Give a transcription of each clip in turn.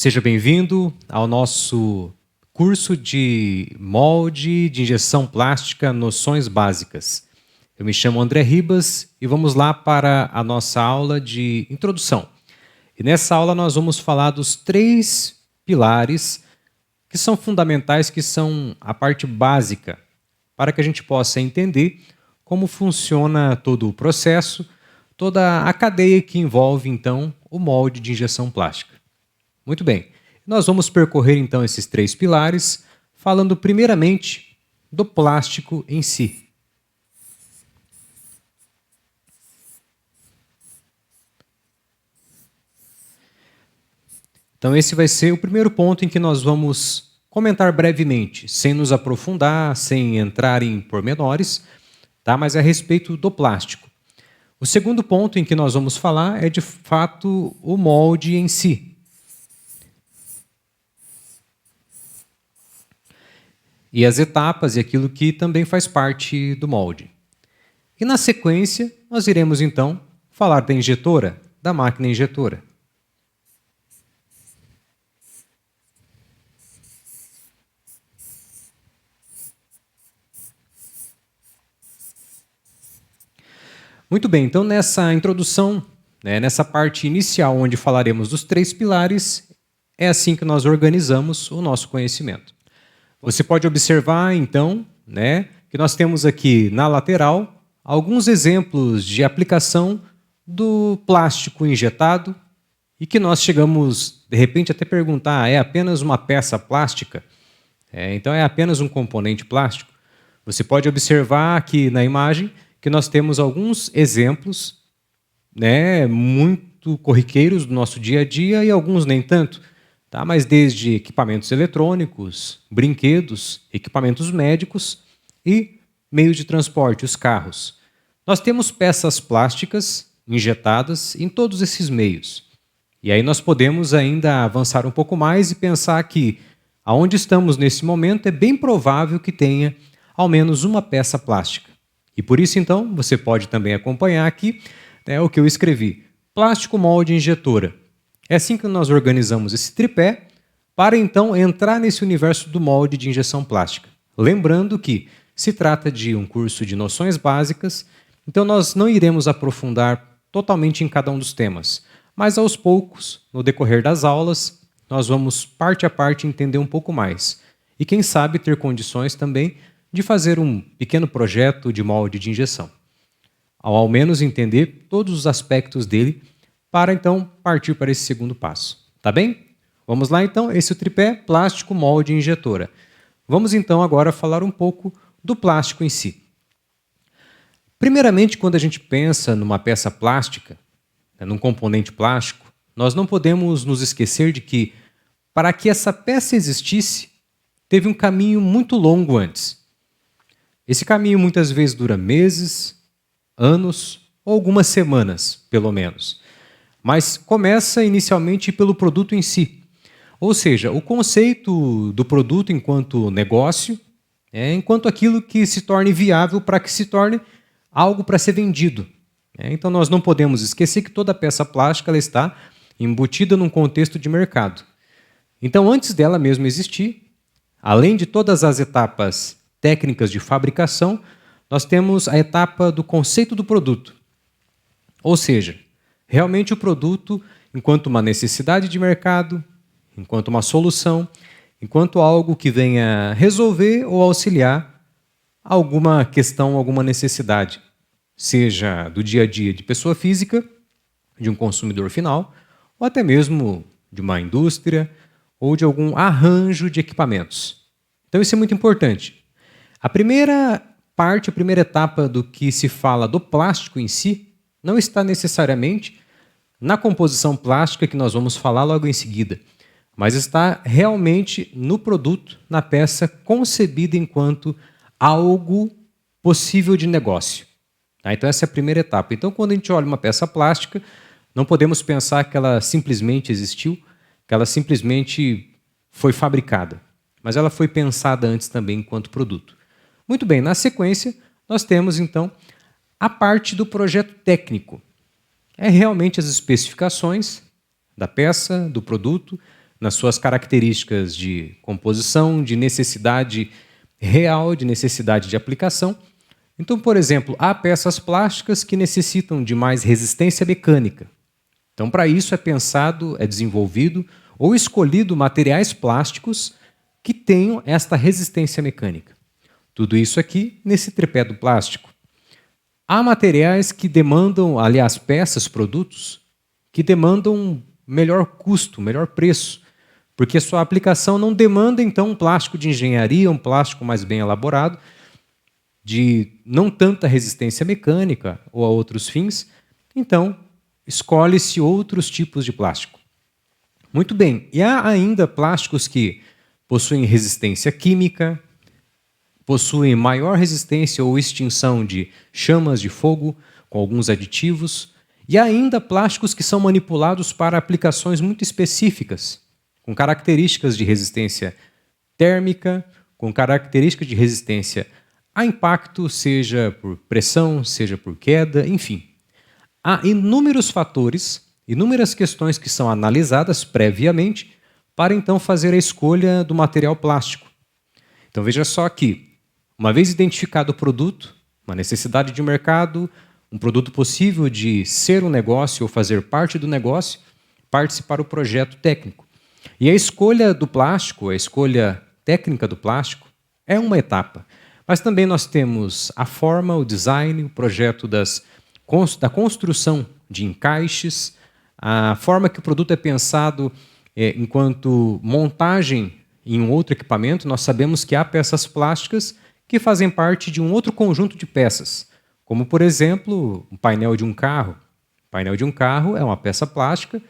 Seja bem-vindo ao nosso curso de molde de injeção plástica, noções básicas. Eu me chamo André Ribas e vamos lá para a nossa aula de introdução. E nessa aula nós vamos falar dos 3 pilares que são fundamentais, que são a parte básica, para que a gente possa entender como funciona todo o processo, toda a cadeia que envolve, então, o molde de injeção plástica. Muito bem, nós vamos percorrer então esses 3 pilares, falando primeiramente do plástico em si. Então esse vai ser o primeiro ponto em que nós vamos comentar brevemente, sem nos aprofundar, sem entrar em pormenores, tá? Mas é a respeito do plástico. O segundo ponto em que nós vamos falar é de fato o molde em si. E as etapas e aquilo que também faz parte do molde. E na sequência, nós iremos então falar da injetora, da máquina injetora. Muito bem, então nessa introdução, nessa parte inicial onde falaremos dos 3 pilares, é assim que nós organizamos o nosso conhecimento. Você pode observar, então, que nós temos aqui na lateral alguns exemplos de aplicação do plástico injetado e que nós chegamos, de repente, até perguntar, é apenas uma peça plástica? Então é apenas um componente plástico? Você pode observar aqui na imagem que nós temos alguns exemplos muito corriqueiros do nosso dia a dia e alguns nem tanto. Tá? Mas desde equipamentos eletrônicos, brinquedos, equipamentos médicos e meios de transporte, os carros. Nós temos peças plásticas injetadas em todos esses meios. E aí nós podemos ainda avançar um pouco mais e pensar que aonde estamos nesse momento é bem provável que tenha ao menos uma peça plástica. E por isso então você pode também acompanhar aqui o que eu escrevi. Plástico molde injetora. É assim que nós organizamos esse tripé para então entrar nesse universo do molde de injeção plástica. Lembrando que se trata de um curso de noções básicas, então nós não iremos aprofundar totalmente em cada um dos temas, mas aos poucos, no decorrer das aulas, nós vamos parte a parte entender um pouco mais. E quem sabe ter condições também de fazer um pequeno projeto de molde de injeção. Ao menos entender todos os aspectos dele, para então partir para esse segundo passo. Tá bem? Vamos lá então, esse é o tripé, plástico, molde e injetora. Vamos então agora falar um pouco do plástico em si. Primeiramente, quando a gente pensa numa peça plástica, num componente plástico, nós não podemos nos esquecer de que, para que essa peça existisse, teve um caminho muito longo antes. Esse caminho muitas vezes dura meses, anos ou algumas semanas, pelo menos. Mas começa inicialmente pelo produto em si. Ou seja, o conceito do produto enquanto negócio, enquanto aquilo que se torne viável para que se torne algo para ser vendido. Então nós não podemos esquecer que toda peça plástica ela está embutida num contexto de mercado. Então antes dela mesmo existir, além de todas as etapas técnicas de fabricação, nós temos a etapa do conceito do produto. Ou seja, realmente o produto, enquanto uma necessidade de mercado, enquanto uma solução, enquanto algo que venha resolver ou auxiliar alguma questão, alguma necessidade, seja do dia a dia de pessoa física, de um consumidor final, ou até mesmo de uma indústria ou de algum arranjo de equipamentos. Então isso é muito importante. A primeira parte, a primeira etapa do que se fala do plástico em si, não está necessariamente na composição plástica que nós vamos falar logo em seguida, mas está realmente no produto, na peça concebida enquanto algo possível de negócio. Então essa é a primeira etapa. Então quando a gente olha uma peça plástica, não podemos pensar que ela simplesmente existiu, que ela simplesmente foi fabricada, mas ela foi pensada antes também enquanto produto. Muito bem, na sequência nós temos então a parte do projeto técnico. É realmente as especificações da peça, do produto, nas suas características de composição, de necessidade real, de necessidade de aplicação. Então, por exemplo, há peças plásticas que necessitam de mais resistência mecânica. Então, para isso é pensado, é desenvolvido ou escolhido materiais plásticos que tenham esta resistência mecânica. Tudo isso aqui nesse tripé do plástico. Há materiais que demandam, aliás, peças, produtos, que demandam melhor custo, melhor preço, porque sua aplicação não demanda, então, um plástico de engenharia, um plástico mais bem elaborado, de não tanta resistência mecânica ou a outros fins. Então, escolhe-se outros tipos de plástico. Muito bem, e há ainda plásticos que possuem resistência química, possuem maior resistência ou extinção de chamas de fogo com alguns aditivos, e há ainda plásticos que são manipulados para aplicações muito específicas, com características de resistência térmica, com características de resistência a impacto, seja por pressão, seja por queda, enfim. Há inúmeros fatores, inúmeras questões que são analisadas previamente para então fazer a escolha do material plástico. Então veja só aqui, uma vez identificado o produto, uma necessidade de mercado, um produto possível de ser um negócio ou fazer parte do negócio, parte-se para o projeto técnico. E a escolha do plástico, a escolha técnica do plástico, é uma etapa. Mas também nós temos a forma, o design, o projeto da construção de encaixes, a forma que o produto é pensado enquanto montagem em um outro equipamento. Nós sabemos que há peças plásticas que fazem parte de um outro conjunto de peças, como, por exemplo, o painel de um carro. O painel de um carro é uma peça plástica,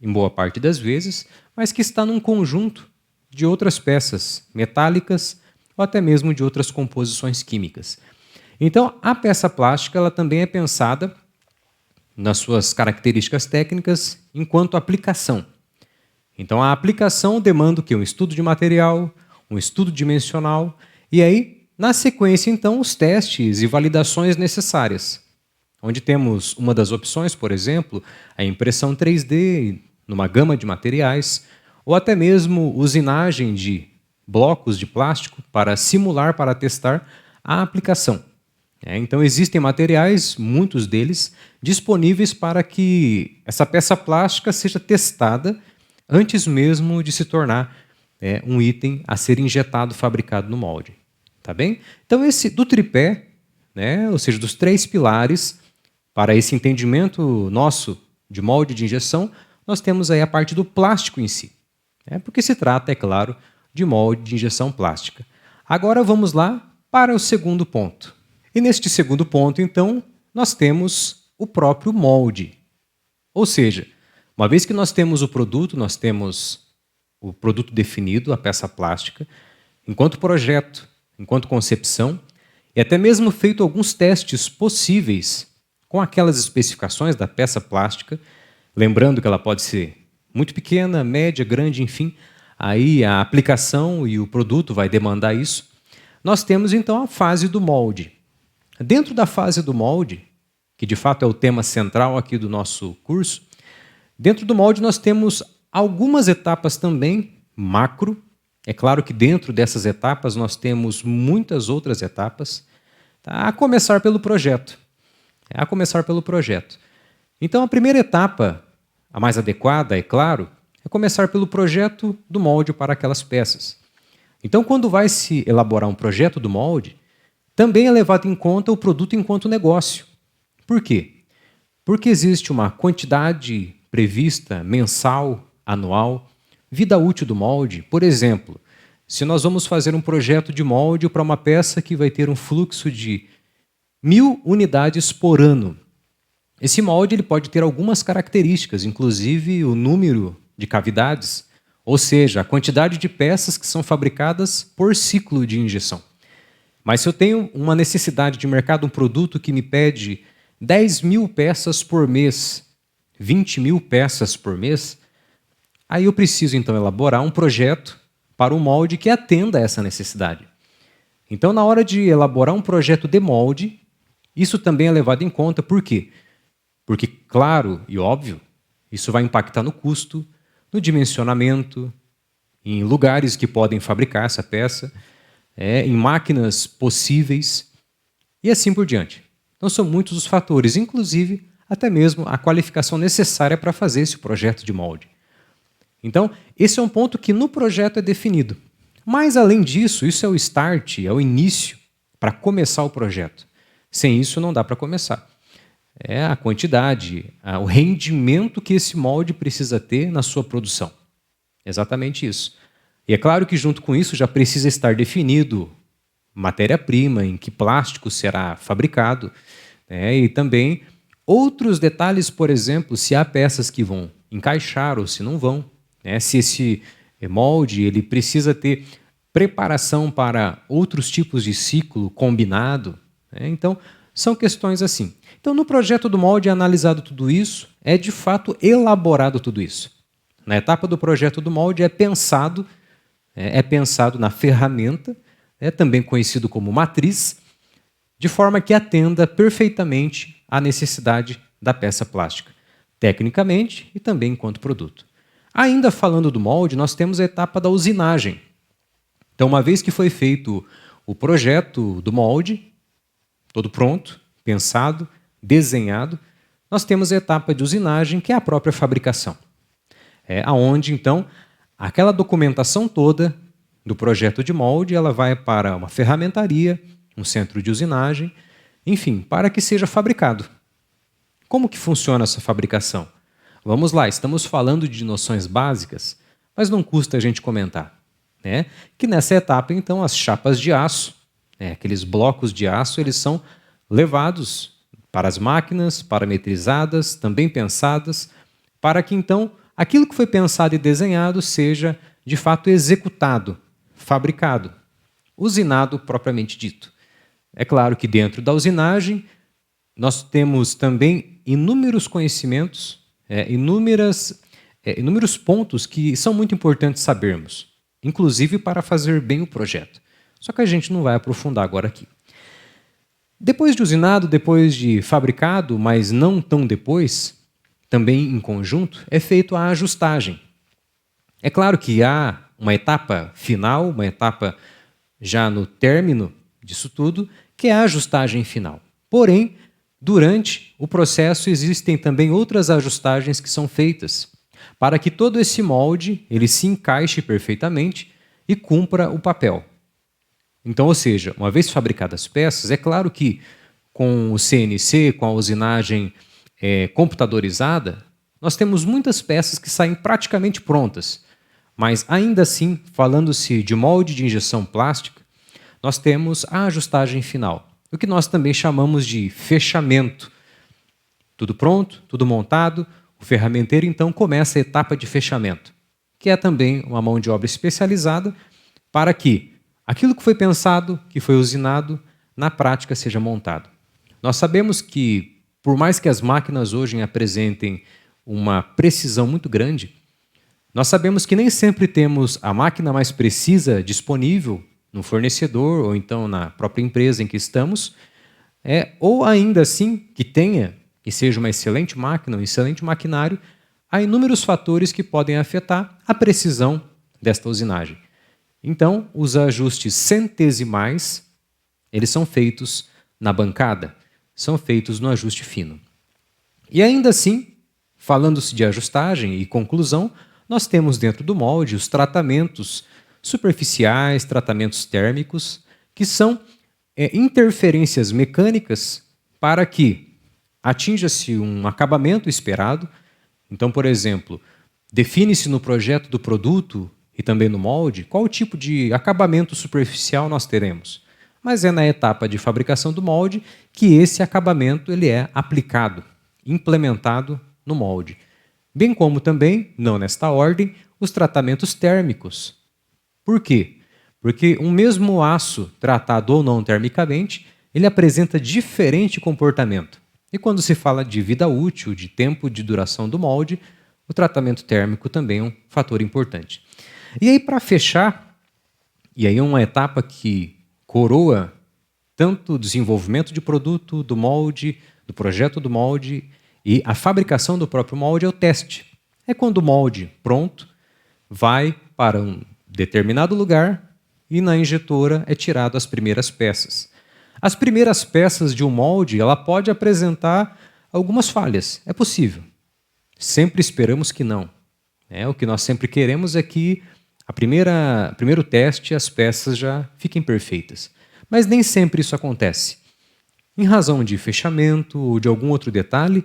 em boa parte das vezes, mas que está num conjunto de outras peças metálicas ou até mesmo de outras composições químicas. Então, a peça plástica ela também é pensada nas suas características técnicas enquanto aplicação. Então, a aplicação demanda o quê? Um estudo de material, um estudo dimensional, e aí, na sequência, então, os testes e validações necessárias, onde temos uma das opções, por exemplo, a impressão 3D numa gama de materiais, ou até mesmo usinagem de blocos de plástico para simular, para testar a aplicação. Então, existem materiais, muitos deles, disponíveis para que essa peça plástica seja testada antes mesmo de se tornar um item a ser injetado, fabricado no molde. Tá bem? Então, esse do tripé, ou seja, dos 3 pilares, para esse entendimento nosso de molde de injeção, nós temos aí a parte do plástico em si. Porque se trata, é claro, de molde de injeção plástica. Agora vamos lá para o segundo ponto. E neste segundo ponto, então, nós temos o próprio molde. Ou seja, uma vez que nós temos o produto, nós temos o produto definido, a peça plástica, enquanto projeto, enquanto concepção, e até mesmo feito alguns testes possíveis com aquelas especificações da peça plástica, lembrando que ela pode ser muito pequena, média, grande, enfim, aí a aplicação e o produto vai demandar isso. Nós temos então a fase do molde. Dentro da fase do molde, que de fato é o tema central aqui do nosso curso, dentro do molde nós temos algumas etapas também macro. É claro que dentro dessas etapas nós temos muitas outras etapas, tá? A começar pelo projeto. Então a primeira etapa, a mais adequada, é claro, é começar pelo projeto do molde para aquelas peças. Então, quando vai se elaborar um projeto do molde, também é levado em conta o produto enquanto negócio. Por quê? Porque existe uma quantidade prevista mensal, anual, vida útil do molde. Por exemplo, se nós vamos fazer um projeto de molde para uma peça que vai ter um fluxo de 1000 unidades por ano, esse molde ele pode ter algumas características, inclusive o número de cavidades, ou seja, a quantidade de peças que são fabricadas por ciclo de injeção. Mas se eu tenho uma necessidade de mercado, um produto que me pede 10.000 peças por mês, 20.000 peças por mês, aí eu preciso então elaborar um projeto para um molde que atenda a essa necessidade. Então, na hora de elaborar um projeto de molde, isso também é levado em conta. Por quê? Porque, claro e óbvio, isso vai impactar no custo, no dimensionamento, em lugares que podem fabricar essa peça, em máquinas possíveis e assim por diante. Então são muitos os fatores, inclusive até mesmo a qualificação necessária para fazer esse projeto de molde. Então, esse é um ponto que no projeto é definido. Mas, além disso, isso é o start, é o início para começar o projeto. Sem isso, não dá para começar. É a quantidade, o rendimento que esse molde precisa ter na sua produção. Exatamente isso. E é claro que, junto com isso, já precisa estar definido matéria-prima, em que plástico será fabricado, e também outros detalhes, por exemplo, se há peças que vão encaixar ou se não vão, se esse molde ele precisa ter preparação para outros tipos de ciclo combinado. Então, são questões assim. Então, no projeto do molde é analisado tudo isso, é de fato elaborado tudo isso. Na etapa do projeto do molde é pensado na ferramenta, também conhecido como matriz, de forma que atenda perfeitamente à necessidade da peça plástica, tecnicamente e também enquanto produto. Ainda falando do molde, nós temos a etapa da usinagem. Então, uma vez que foi feito o projeto do molde, todo pronto, pensado, desenhado, nós temos a etapa de usinagem, que é a própria fabricação. Aonde, então, aquela documentação toda do projeto de molde, ela vai para uma ferramentaria, um centro de usinagem, enfim, para que seja fabricado. Como que funciona essa fabricação? Vamos lá, estamos falando de noções básicas, mas não custa a gente comentar. Que nessa etapa, então, as chapas de aço, aqueles blocos de aço, eles são levados para as máquinas, parametrizadas, também pensadas, para que, então, aquilo que foi pensado e desenhado seja, de fato, executado, fabricado, usinado propriamente dito. É claro que dentro da usinagem, nós temos também inúmeros conhecimentos, inúmeros pontos que são muito importantes sabermos, inclusive para fazer bem o projeto. Só que a gente não vai aprofundar agora aqui. Depois de usinado, depois de fabricado, mas não tão depois, também em conjunto, é feito a ajustagem. É claro que há uma etapa final, uma etapa já no término disso tudo, que é a ajustagem final. Porém, durante o processo existem também outras ajustagens que são feitas para que todo esse molde ele se encaixe perfeitamente e cumpra o papel. Então, ou seja, uma vez fabricadas as peças, é claro que com o CNC, com a usinagem computadorizada, nós temos muitas peças que saem praticamente prontas. Mas ainda assim, falando-se de molde de injeção plástica, nós temos a ajustagem final, o que nós também chamamos de fechamento. Tudo pronto, tudo montado, o ferramenteiro então começa a etapa de fechamento, que é também uma mão de obra especializada para que aquilo que foi pensado, que foi usinado, na prática seja montado. Nós sabemos que, por mais que as máquinas hoje apresentem uma precisão muito grande, nós sabemos que nem sempre temos a máquina mais precisa disponível no fornecedor ou então na própria empresa em que estamos, ou ainda assim que tenha, que seja uma excelente máquina, um excelente maquinário, há inúmeros fatores que podem afetar a precisão desta usinagem. Então, os ajustes centesimais, eles são feitos na bancada, são feitos no ajuste fino. E ainda assim, falando-se de ajustagem e conclusão, nós temos dentro do molde os tratamentos superficiais, tratamentos térmicos, que são interferências mecânicas para que atinja-se um acabamento esperado. Então, por exemplo, define-se no projeto do produto e também no molde qual tipo de acabamento superficial nós teremos. Mas é na etapa de fabricação do molde que esse acabamento ele é aplicado, implementado no molde. Bem como também, não nesta ordem, os tratamentos térmicos. Por quê? Porque um mesmo aço tratado ou não termicamente, ele apresenta diferente comportamento. E quando se fala de vida útil, de tempo de duração do molde, o tratamento térmico também é um fator importante. E aí, para fechar, e aí é uma etapa que coroa tanto o desenvolvimento de produto, do molde, do projeto do molde e a fabricação do próprio molde é o teste. É quando o molde pronto vai para um determinado lugar e na injetora é tirado as primeiras peças. As primeiras peças de um molde, ela pode apresentar algumas falhas, é possível. Sempre esperamos que não. O que nós sempre queremos é que primeiro teste as peças já fiquem perfeitas. Mas nem sempre isso acontece. Em razão de fechamento ou de algum outro detalhe,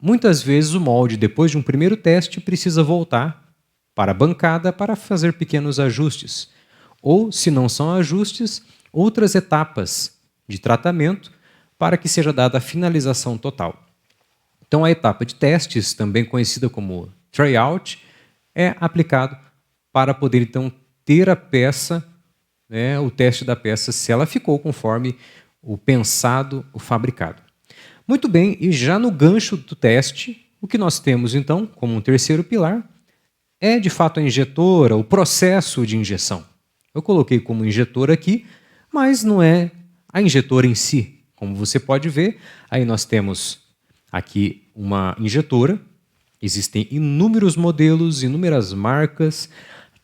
muitas vezes o molde, depois de um primeiro teste, precisa voltar para a bancada para fazer pequenos ajustes. Ou, se não são ajustes, outras etapas de tratamento para que seja dada a finalização total. Então, a etapa de testes, também conhecida como tryout, é aplicado para poder, então, ter a peça, o teste da peça, se ela ficou conforme o pensado, o fabricado. Muito bem, e já no gancho do teste, o que nós temos, então, como um terceiro pilar, é, de fato, a injetora, o processo de injeção. Eu coloquei como injetora aqui, mas não é a injetora em si. Como você pode ver, aí nós temos aqui uma injetora, existem inúmeros modelos, inúmeras marcas,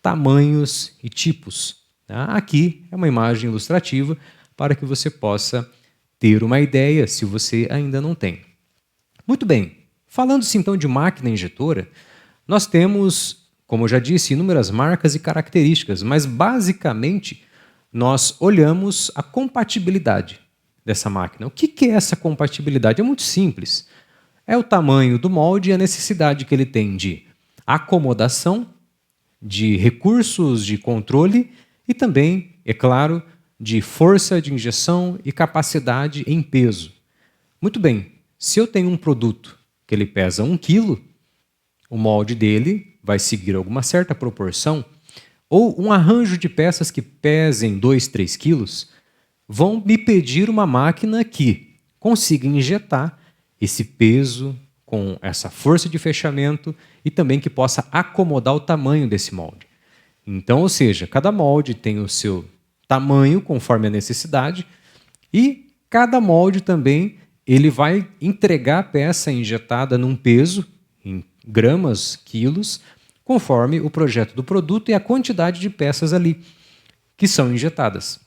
tamanhos e tipos. Tá? Aqui é uma imagem ilustrativa para que você possa ter uma ideia, se você ainda não tem. Muito bem, falando-se então de máquina injetora, nós temos, como eu já disse, inúmeras marcas e características, mas basicamente nós olhamos a compatibilidade dessa máquina. O que é essa compatibilidade? É muito simples. É o tamanho do molde e a necessidade que ele tem de acomodação, de recursos de controle e também, é claro, de força de injeção e capacidade em peso. Muito bem, se eu tenho um produto que ele pesa 1 kg, o molde dele vai seguir alguma certa proporção, ou um arranjo de peças que pesem 2, 3 quilos, vão me pedir uma máquina que consiga injetar esse peso com essa força de fechamento e também que possa acomodar o tamanho desse molde. Então, ou seja, cada molde tem o seu tamanho conforme a necessidade e cada molde também ele vai entregar a peça injetada num peso, em gramas, quilos, conforme o projeto do produto e a quantidade de peças ali que são injetadas.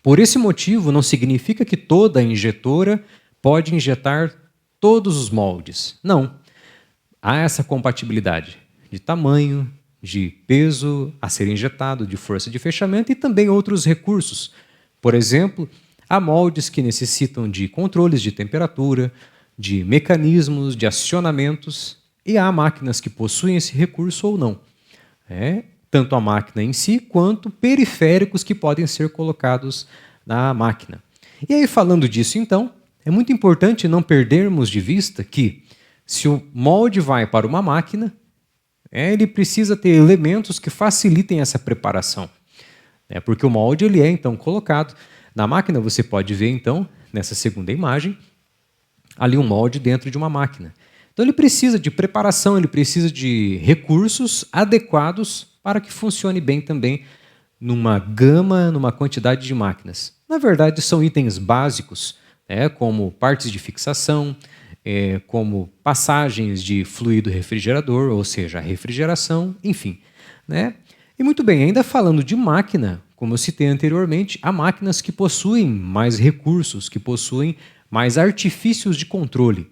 Por esse motivo, não significa que toda injetora pode injetar todos os moldes. Não. Há essa compatibilidade de tamanho, de peso a ser injetado, de força de fechamento e também outros recursos. Por exemplo, há moldes que necessitam de controles de temperatura, de mecanismos, de acionamentos, e há máquinas que possuem esse recurso ou não. Tanto a máquina em si, quanto periféricos que podem ser colocados na máquina. E aí, falando disso, então, é muito importante não perdermos de vista que, se o molde vai para uma máquina, ele precisa ter elementos que facilitem essa preparação. Porque o molde ele é, então, colocado na máquina. Você pode ver, então, nessa segunda imagem, ali um molde dentro de uma máquina. Então, ele precisa de preparação, ele precisa de recursos adequados para que funcione bem também numa gama, numa quantidade de máquinas. Na verdade, são itens básicos, como partes de fixação, como passagens de fluido refrigerador, ou seja, a refrigeração, enfim. E muito bem, ainda falando de máquina, como eu citei anteriormente, há máquinas que possuem mais recursos, que possuem mais artifícios de controle,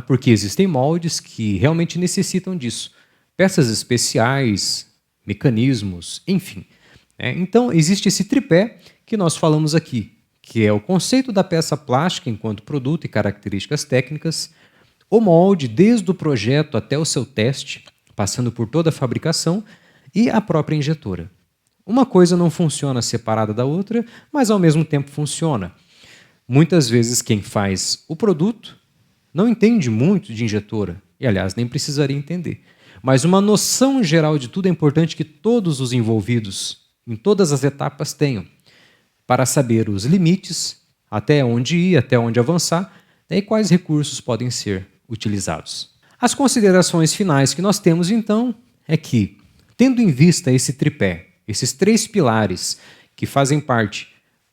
porque existem moldes que realmente necessitam disso. Peças especiais, mecanismos, enfim. Então, existe esse tripé que nós falamos aqui, que é o conceito da peça plástica enquanto produto e características técnicas, o molde desde o projeto até o seu teste, passando por toda a fabricação, e a própria injetora. Uma coisa não funciona separada da outra, mas ao mesmo tempo funciona. Muitas vezes quem faz o produto não entende muito de injetora, e aliás nem precisaria entender. Mas uma noção geral de tudo é importante que todos os envolvidos, em todas as etapas, tenham, para saber os limites, até onde ir, até onde avançar, e quais recursos podem ser utilizados. As considerações finais que nós temos, então, é que, tendo em vista esse tripé, esses 3 pilares que fazem parte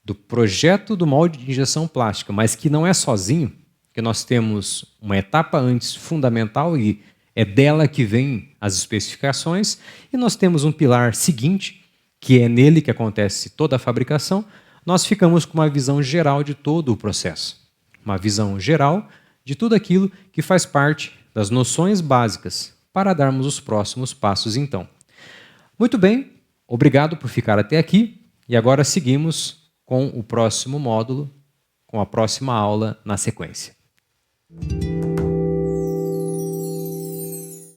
do projeto do molde de injeção plástica, mas que não é sozinho, que nós temos uma etapa antes fundamental e é dela que vêm as especificações, e nós temos um pilar seguinte, que é nele que acontece toda a fabricação. Nós ficamos com uma visão geral de todo o processo. Uma visão geral de tudo aquilo que faz parte das noções básicas para darmos os próximos passos, então. Muito bem, obrigado por ficar até aqui e agora seguimos com o próximo módulo, com a próxima aula na sequência.